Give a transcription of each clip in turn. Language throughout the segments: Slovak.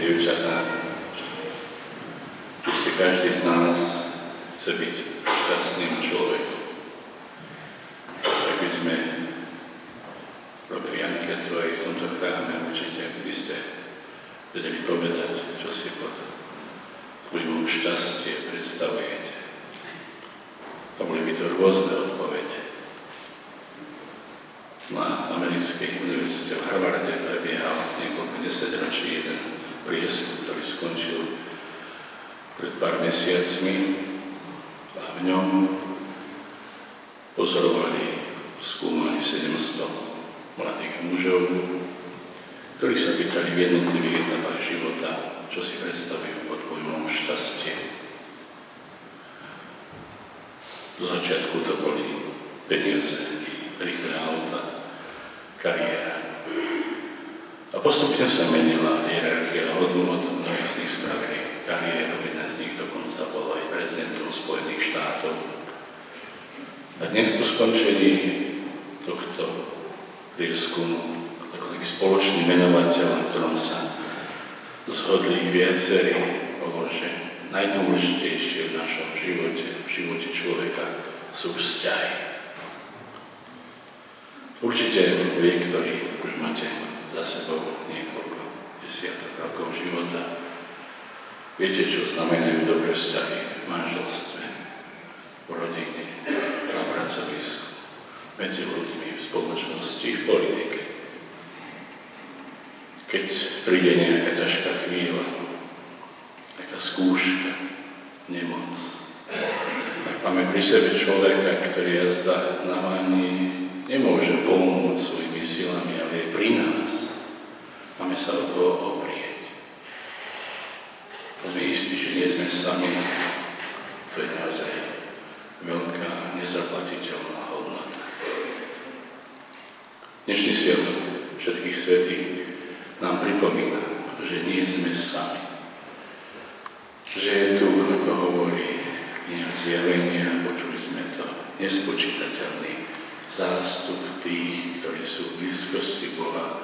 dievčatá, že každý z nás chce byť šťastným človekom. Tak by sme robili anketu aj v tomto chráme, určite by ste vedeli povedať, čo si pod pojmom šťastie predstavujete. A boli by to rôzne odpovede. Na americkej univerzite v Harvarde prebiehal niekoľko desaťročí jeden prieskum, ktorý skončil pred pár mesiacmi a v ňom pozorovali, skúmali 700 mladých mužov, ktorí sa pýtali v jednotlivých etapách života, čo si predstavujú pod pojmom šťastie. Do začiatku to boli peniaze, rýchle auta, kariéra. A postupne sa menila hierarchia hodnôt, mnohí z nich spravili kariéru, jeden z nich dokonca bol aj prezidentom Spojených štátov. A dnes po skončení tohto prieskumu ako taký spoločný menovateľ, na ktorom sa zhodli viacerí, bolo, že najdôležitejšie v našom živote, v živote človeka sú vzťahy. Určite vy, ktorí už máte za sebou niekoľko desiatok rokov života, viete, čo znamenajú dobré vzťahy v manželstve, v rodine, na pracovisku, medzi ľuďmi, v spoločnosti, v politike. Keď príde nejaká ťažká chvíľa, nejaká skúška, nemoc, ak máme pri sebe človeka, ktorý jazda na vani, nemôže pomôcť svojimi silami, ale je pri nás. Máme sa o toho oprieť. A sme istí, že nie sme sami. To je naozaj veľká a nezaplatiteľná hodnota. Dnešný sviatok všetkých svätých nám pripomína, že nie sme sami. Že je tu, ako hovorí kniha Zjavenia, počuli sme to, nespočítateľný zástup tých, ktorí sú v blízkosti Boha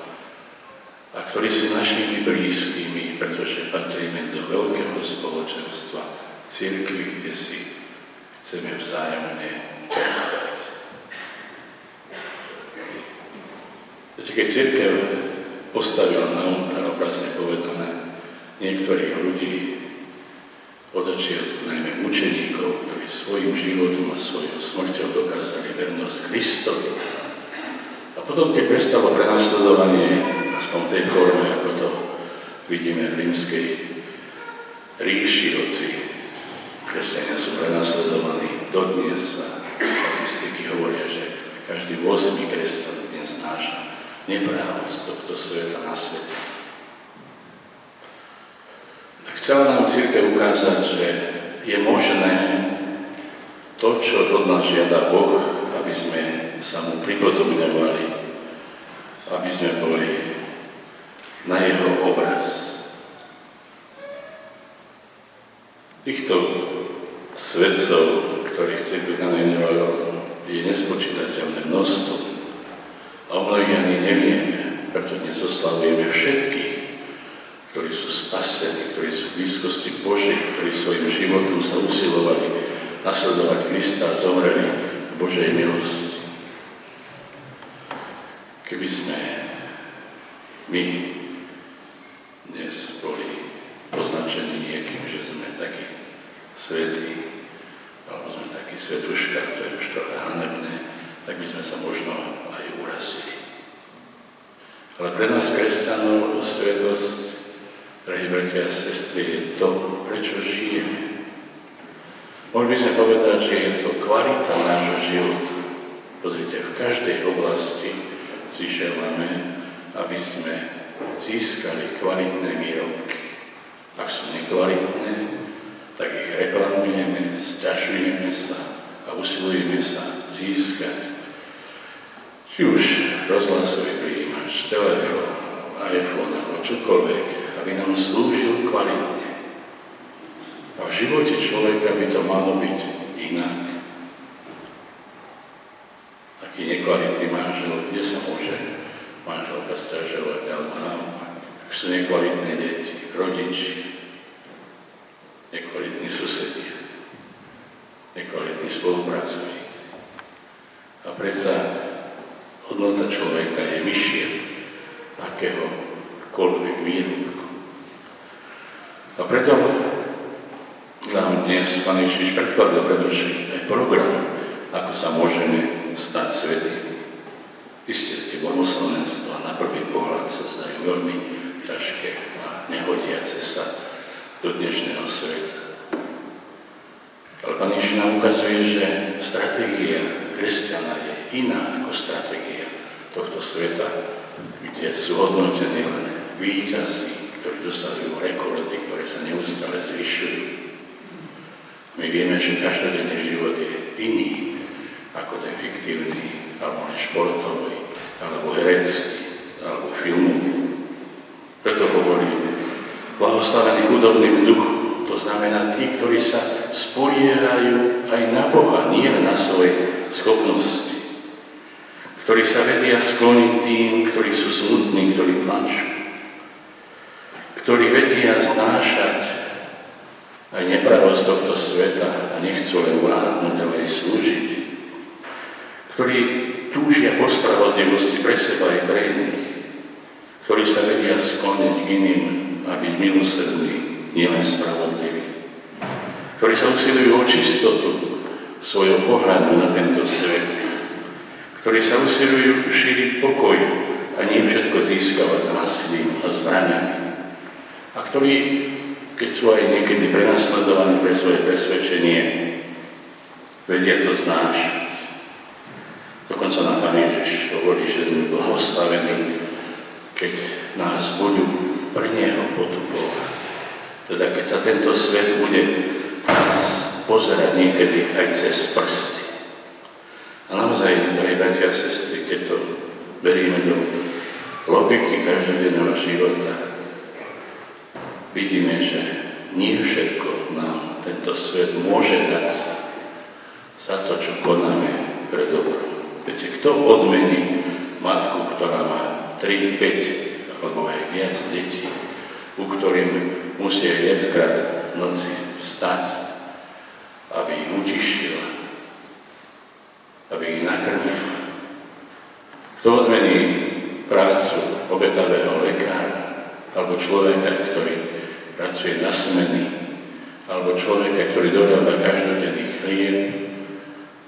a ktorí sú našimi blízkymi, pretože patríme do veľkého spoločenstva cirkvi, kde si chceme vzájomne pomáhať. Keď cirkev postavila na oltár, obrazne povedané, niektorých ľudí, od začiatku najmä mučeníkov, ktorí svojim životom a svojou smrťou dokázali vernosť Kristovi. A potom, keď prestalo prenasledovanie, aspoň v tej forme, ako to vidíme v rímskej ríši, hoci kresťania sú prenasledovaní dodnes a statistiky hovoria, že každý 8. kresťan dnes znáša neprávosť tohto sveta na svete. Tak chcela nám cirkev ukázať, že je možné to, čo od nás žiada Boh, aby sme sa mu pripodobňovali, aby sme boli na jeho obraz. Týchto svetcov, ktorých cirkev namenovala, je nespočítateľné množstvo. A o mnohých ani nevieme, preto dnes oslavujeme všetkých, ktorí sú spasení, ktorí sú v blízkosti Božej, ktorí svojim životom sa usilovali nasledovať Krista a zomreli v Božej milosti. Keby sme my dnes boli označení niekým, že sme takí svätí, alebo sme takí svetuška, to je už trochu hanebné, tak by sme sa možno aj urazili. Ale pre nás, kresťanov, svetosť, drahí bratia a sestry, je to, prečo žijeme. Mohli by sme povedať, že je to kvalita nášho života. Pozrite, v každej oblasti si želáme, aby sme získali kvalitné výrobky. Ak sú nekvalitné, tak ich reklamujeme, sťažujeme sa a usilujeme sa získať. Či už rozhlasový prijímač, telefón, iPhone alebo čokoľvek, aby nám slúžil kvalitne. A v živote človeka by to malo byť inak. Aký nekvalitný manžel, kde sa môže manželka sťažovať, alebo naopak, ak sú nekvalitné deti, rodiči, nekvalitní susedia, nekvalitní spolupracovníci. A predsa hodnota človeka je vyššia akéhokoľvek výrobku. A preto nám dnes Pán Ježiš predkladá predošli aj program, ako sa môžeme stať svätí. Isté, tie blahoslovenstva na prvý pohľad sa zdajú veľmi ťažké a nehodiace sa do dnešného sveta. Ale Pán Ježiš nám ukazuje, že stratégia kresťana je iná ako stratégia tohto sveta, kde sú hodnotení len víťazi, ktorí dosahujú rekordy, ktoré sa neustále zvyšujú. My vieme, že každodenný život je iný ako ten fiktívny, alebo len športový, alebo herecký, alebo filmový. Preto hovorím, blahoslavený chudobný v duchu, to znamená tí, ktorí sa spoliehajú aj na Boha, nie na svoje schopnosti, ktorí sa vedia skloniť tým, ktorí sú smutní, ktorí plačú, ktorí vedia znášať aj nepravosť tohto sveta a nechcú len vládnuť, ale aj slúžiť, ktorí túžia po spravodlivosti pre seba aj pre iných, ktorí sa vedia skloniť k iným a byť milosrdní, nielen spravodliví, ktorí sa usilujú o čistotu svojho pohľadu na tento svet, ktorí sa usilujú šíriť pokoj a nie všetko získavať násilím a zbraniami, a ktorí, keď sú aj niekedy prenasledovaní pre svoje presvedčenie, vedia to znášať. Dokonca nám Pán Ježiš hovorí, že sme blahoslavení, keď nás budú pre Neho potupovať. Teda keď sa tento svet bude na nás pozerať niekedy aj cez prsty. A naozaj, drahí bratia a sestry, keď to berieme do logiky každodenného života, vidíme, že nie všetko nám tento svet môže dať za to, čo konáme pre dobro. Viete, kto odmení matku, ktorá má 3, 5 alebo aj viac detí, u ktorým musí aj viackrát v noci vstať, aby ich utišila, aby ich nakrmila? Kto odmení prácu obetavého lekára alebo človeka, ktorý pracuje na smeny, alebo človeka, ktorý dorába každodenný chlieb,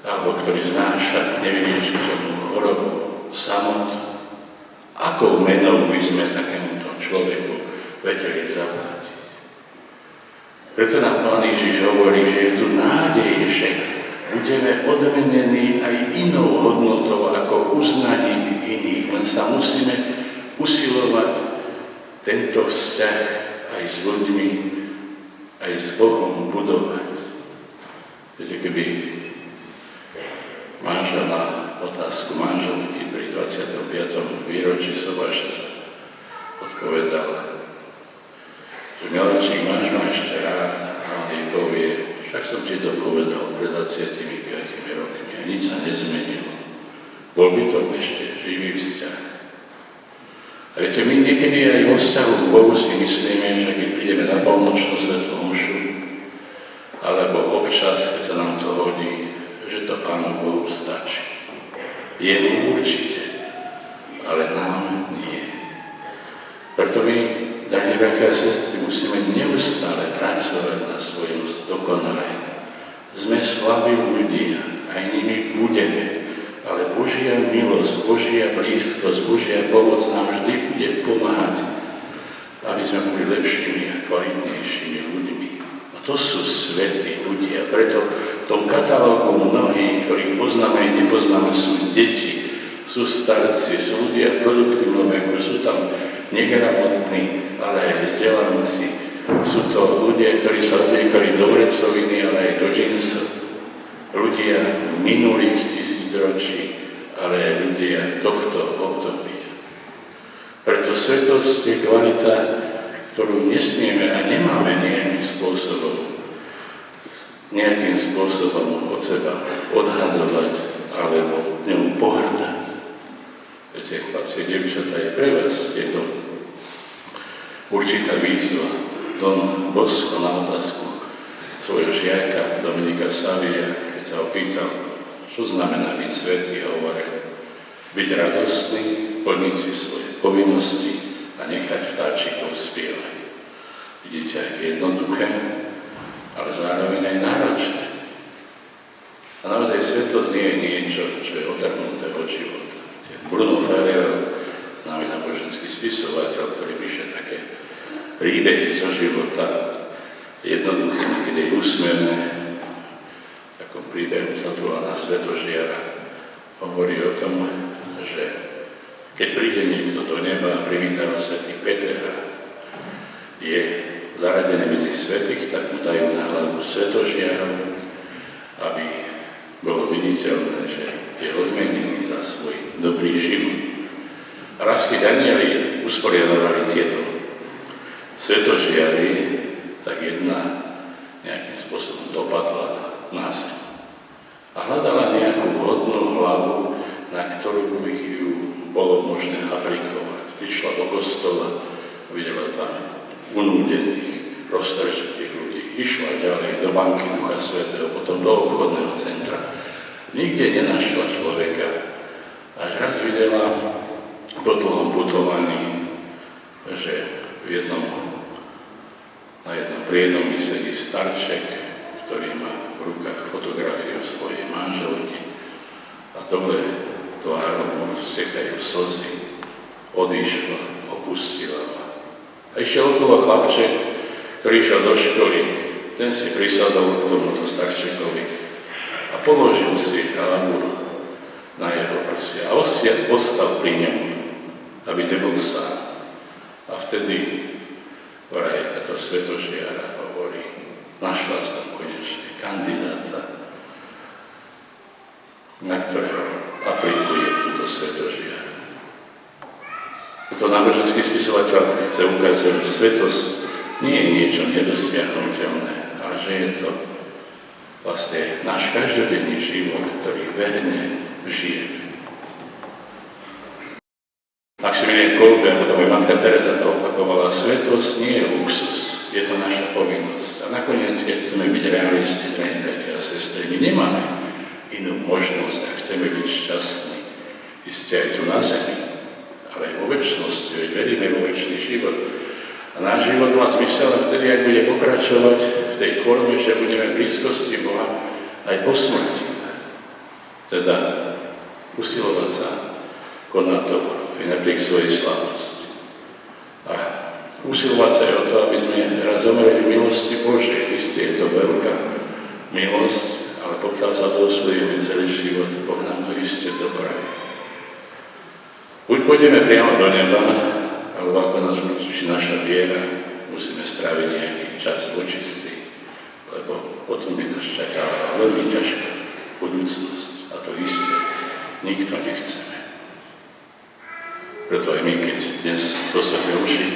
alebo ktorý znáša nevyliečiteľnú chorobu, samotu? Akou menou by sme takémuto človeku vedeli zaplatiť? Preto nám Pán Ježiš hovorí, že je tu nádej, že budeme odmenení aj inou hodnotou ako uznaním iných. Len sa musíme usilovať tento vzťah aj s ľuďmi, aj s Bohom budovať. Viete, keby manžel na otázku manželky pri 25. výročí sobáša sa odpovedal, že miláčik, máš ma ešte rád, a on jej povie, však som ti to povedal pred 25 rokmi a nič sa nezmenilo. Bol by to ešte živý vzťah. A viete, my niekedy aj vo vzťahu k Bohu si myslíme, že keď prídeme na polnočnú svätú omšu, alebo občas, keď sa nám to hodí, že to Pánu Bohu stačí. Jemu určite, ale nám nie. Preto my, drahí bratia a sestry, musíme neustále pracovať na svojom zdokonalení. Sme slabí ľudia, aj nimi budeme, ale Božia milosť, Božia blízkosť, Božia pomoc nám vždy bude pomáhať, aby sme boli lepšími a kvalitnejšími ľuďmi. A to sú svätí ľudia. Preto v tom katalógu mnohých, ktorých poznáme aj nepoznáme, sú deti, sú starci, sú ľudia v produktívnom veku, sú tam negramotní, ale aj vzdelanci. Sú to ľudia, ktorí sa obliekali do vrecoviny, ale aj do džinsov. Ľudia minulých tisícročí, ale aj ľudia tohto obdobia. Preto svetosť je kvalita, ktorú nesmieme a nemáme nejakým spôsobom od seba odhadzovať alebo ňou pohrdať. Viete, chlapci, dievčatá, je pre vás je to určitá výzva. Don Bosco na otázku svojho žiaka Dominika Savia, keď sa ho pýtal, čo znamená byť svätý, hovoril: byť radostný, plniť si svoje povinnosti a nechať vtáčikov spievať. Vidíte, aké jednoduché, ale zároveň aj náročné. A naozaj svetosť nie je niečo, čo je otrhnuté od života. Bruno Ferrer, známy náboženský spisovateľ, ktorý píše také príbehy zo života, jednoduché, niekedy úsmevné, v takom príbehu Zatúlaná Svetožiara hovorí o tom, že keď príde niekto do neba a privíta ho svätý Peter, je zaradený medzi svätých, tak mu dajú na hlavu svetožiaru, aby bolo viditeľné, že je odmenený za svoj dobrý život. A raz, keď anjeli usporiadavali tieto svetožiary, tak jedna nejakým spôsobom dopadla na zem a hľadala nejakú vhodnú hlavu, na ktorú by ju bolo možné aplikovať. Prišla do kostola a videla tam unúdených, roztržitých ľudí. Išla ďalej do banky Ducha Svätého, potom do obchodného centra. Nikde nenašla človeka. Až raz videla po dlhom putovaní, že na jednom priedomí sedí starček, ktorý má v rukách fotografiu svojej manželky a dole tvárou mu stiekajú slzy. Odišla, opustila ma. A išiel okolo chlapček, ktorý išiel do školy. Ten si prisadol k tomuto starčekovi a položil si hlavu na jeho prsia a ostal pri ňom, aby nebol sám. A vtedy vraj táto svetožiara hovorí: našla som konečne kandidáta, na ktorého aplikuje túto svetožiaru. To náboženský spisovateľ chce ukázať, že svetosť nie je niečo nedosiahnuteľné, ale že je to vlastne náš každodenný život, ktorý verne žije. Maximilien Kolbe, ako to aj matka Teresa to opakovala, svetosť nie je luxus, je to naša povinnosť. A nakoniec, keď chceme byť realisti, drahí bratia a sestry, my nemáme inú možnosť, ak chceme byť šťastní, isté aj tu na zemi, ale aj vo večnosti, veď veríme vo večný život. A náš život má zmysel len vtedy, ak bude pokračovať v tej forme, že budeme v blízkosti Boha aj po smrti. Teda usilovať sa konať dobro, aj napriek svojej slabosti. A usilovať sa aj o to, aby sme raz zomreli v milosti Božej. Isté je to veľká milosť, ale pokiaľ sa dosledujeme celý život, Boh nám to isté dopraví. Buď pôjdeme priamo do neba, alebo ako nás učí naša viera, musíme stráviť nejaký čas v očistí, lebo potom by nás čakala veľmi ťažká budúcnosť. A to isté nikto nechceme. Preto aj my, keď dnes do svätej omši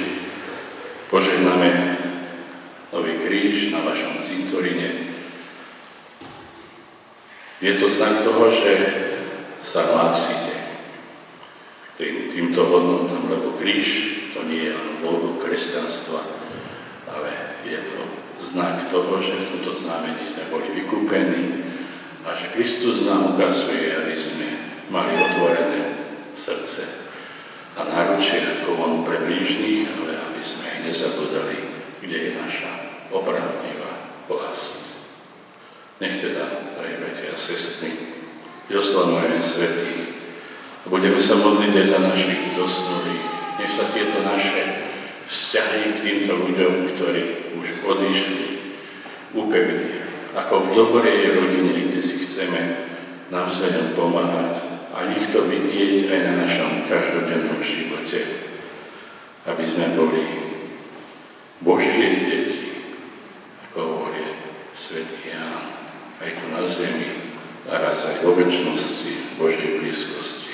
požehnáme nový kríž na vašom cintoríne, je to znak toho, že sa hlásite týmto hodnotám, lebo kríž to nie je len logo kresťanstva, ale je to znak toho, že v tomto znamení sme boli vykúpení a že Kristus nám ukazuje, aby sme mali otvorené srdce a náručie ako on pre blížnych, ale aby sme aj nezabudali, kde je naša opravdivá vlast. Nech teda, drahí bratia a sestry, oslavujeme svätých a budeme sa modliť aj za našich zosnulých. Nech sa tieto naše vzťahy k týmto ľuďom, ktorí už odišli, upevnia. Ako v dobrej rodine, kde si chceme navzájom pomáhať a nech to vidieť aj na našom každodennom živote, aby sme boli Božie deti, ako hovorí svätý Ján, aj tu na zemi a raz aj vo večnosti Božej blízkosti.